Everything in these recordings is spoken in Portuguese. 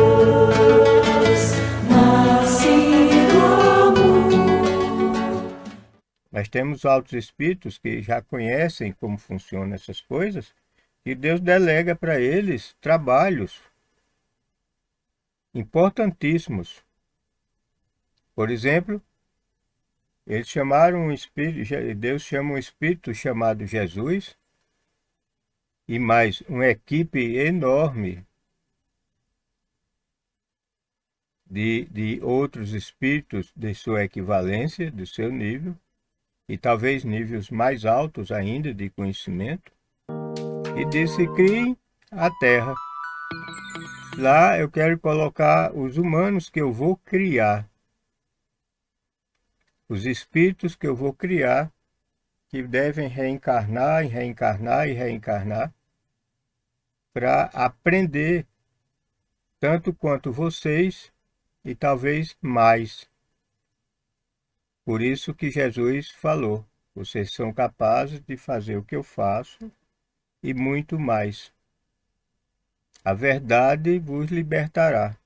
luz, nasce do amor. Nós temos altos espíritos que já conhecem como funcionam essas coisas, e Deus delega para eles trabalhos importantíssimos. Por exemplo, eles chamaram um espírito, Deus chama um espírito chamado Jesus e mais uma equipe enorme de outros espíritos de sua equivalência, do seu nível, e talvez níveis mais altos ainda de conhecimento, e disse: criem a terra. Lá eu quero colocar os humanos que eu vou criar, os espíritos que eu vou criar, que devem reencarnar e reencarnar e reencarnar, para aprender tanto quanto vocês e talvez mais. Por isso que Jesus falou: vocês são capazes de fazer o que eu faço e muito mais. A verdade vos libertará.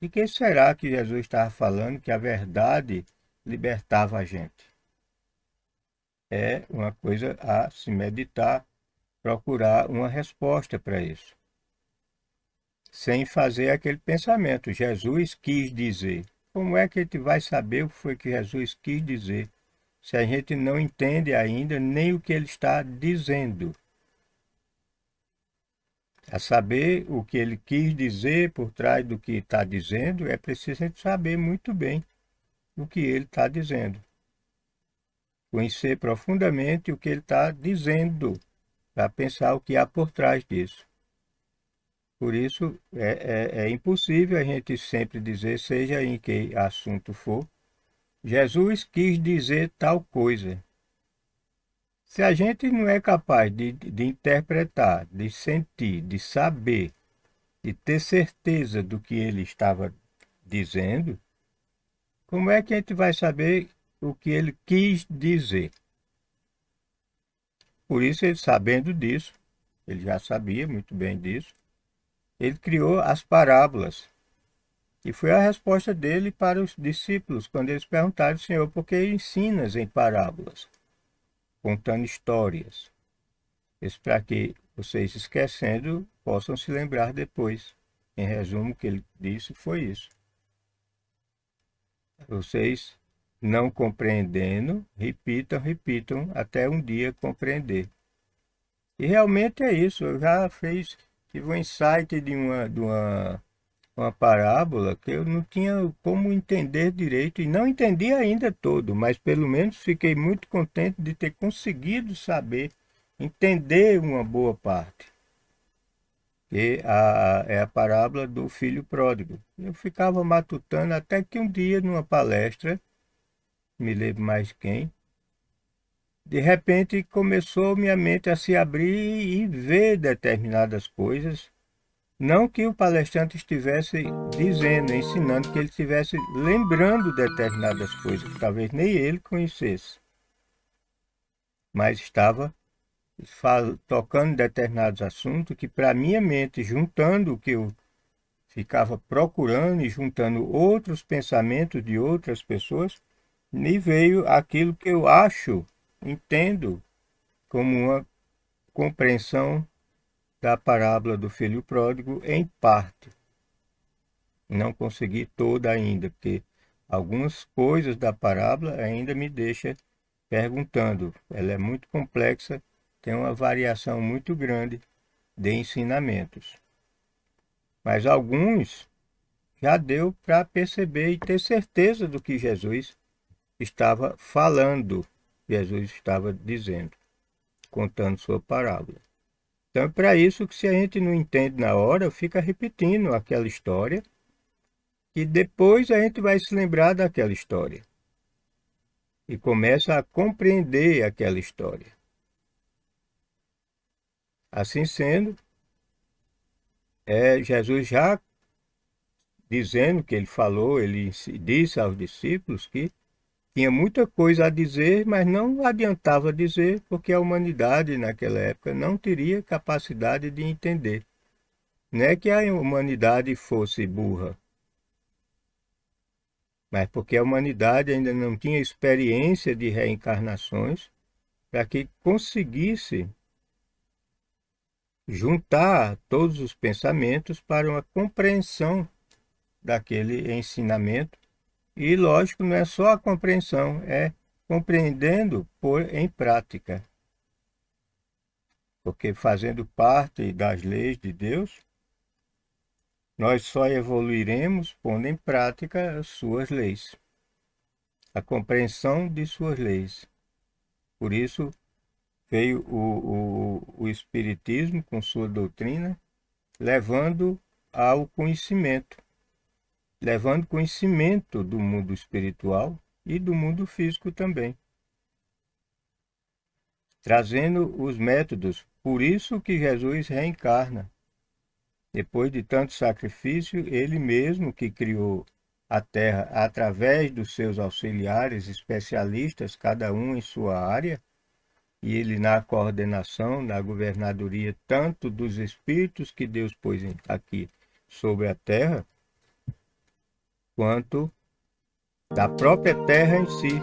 De que será que Jesus estava falando que a verdade libertava a gente? É uma coisa a se meditar, procurar uma resposta para isso. Sem fazer aquele pensamento: Jesus quis dizer. Como é que a gente vai saber o que foi que Jesus quis dizer, se a gente não entende ainda nem o que ele está dizendo? A saber o que ele quis dizer por trás do que está dizendo, é preciso a gente saber muito bem o que ele está dizendo. Conhecer profundamente o que ele está dizendo, para pensar o que há por trás disso. Por isso, é impossível a gente sempre dizer, seja em que assunto for, Jesus quis dizer tal coisa. Se a gente não é capaz de interpretar, de sentir, de saber, de ter certeza do que ele estava dizendo, como é que a gente vai saber o que ele quis dizer? Por isso, ele sabendo disso, ele já sabia muito bem disso, ele criou as parábolas. E foi a resposta dele para os discípulos, quando eles perguntaram: Senhor, por que ensinas em parábolas, contando histórias? Isso para que vocês, esquecendo, possam se lembrar depois. Em resumo, o que ele disse foi isso. Vocês, não compreendendo, repitam, repitam, até um dia compreender. E realmente é isso. Eu já tive um insight uma parábola que eu não tinha como entender direito, e não entendi ainda todo, mas pelo menos fiquei muito contente de ter conseguido saber, entender uma boa parte. É a parábola do filho pródigo. Eu ficava matutando até que um dia, numa palestra, me lembro mais quem, de repente começou minha mente a se abrir e ver determinadas coisas. Não que o palestrante estivesse dizendo, ensinando, que ele estivesse lembrando determinadas coisas que talvez nem ele conhecesse, mas estava tocando determinados assuntos que, para minha mente, juntando o que eu ficava procurando e juntando outros pensamentos de outras pessoas, me veio aquilo que eu acho, entendo como uma compreensão da parábola do filho pródigo em parte. Não consegui toda ainda, porque algumas coisas da parábola ainda me deixa perguntando. Ela é muito complexa, tem uma variação muito grande de ensinamentos. Mas alguns já deu para perceber e ter certeza do que Jesus estava falando, Jesus estava dizendo, contando sua parábola. Então é para isso que, se a gente não entende na hora, fica repetindo aquela história, que depois a gente vai se lembrar daquela história e começa a compreender aquela história. Assim sendo, Jesus já dizendo que ele falou, ele disse aos discípulos que tinha muita coisa a dizer, mas não adiantava dizer, porque a humanidade naquela época não teria capacidade de entender. Não é que a humanidade fosse burra, mas porque a humanidade ainda não tinha experiência de reencarnações para que conseguisse juntar todos os pensamentos para uma compreensão daquele ensinamento. E, lógico, não é só a compreensão, é compreendendo por em prática. Porque fazendo parte das leis de Deus, nós só evoluiremos pondo em prática as suas leis, a compreensão de suas leis. Por isso veio o Espiritismo com sua doutrina, levando ao conhecimento, levando conhecimento do mundo espiritual e do mundo físico também, trazendo os métodos. Por isso que Jesus reencarna. Depois de tanto sacrifício, ele mesmo que criou a Terra através dos seus auxiliares especialistas, cada um em sua área, e ele na coordenação, na governadoria, tanto dos espíritos que Deus pôs aqui sobre a Terra, quanto da própria Terra em si.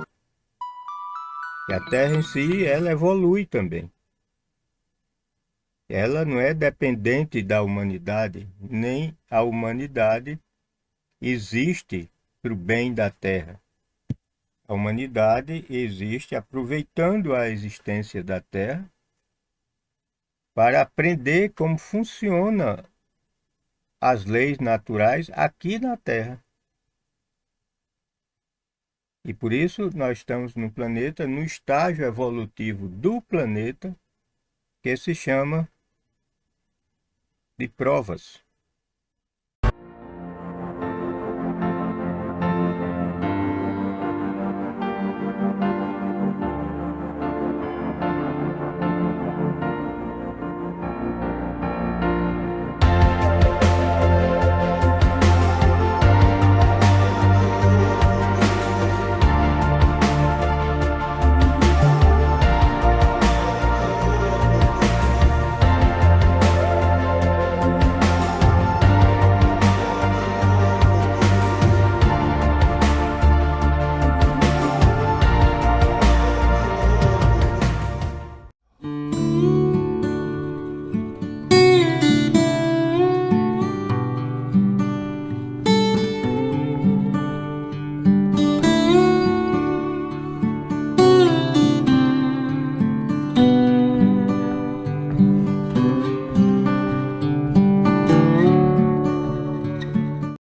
E a Terra em si, ela evolui também. Ela não é dependente da humanidade, nem a humanidade existe para o bem da Terra. A humanidade existe aproveitando a existência da Terra para aprender como funcionam as leis naturais aqui na Terra. E por isso nós estamos no planeta, no estágio evolutivo do planeta, que se chama de provas.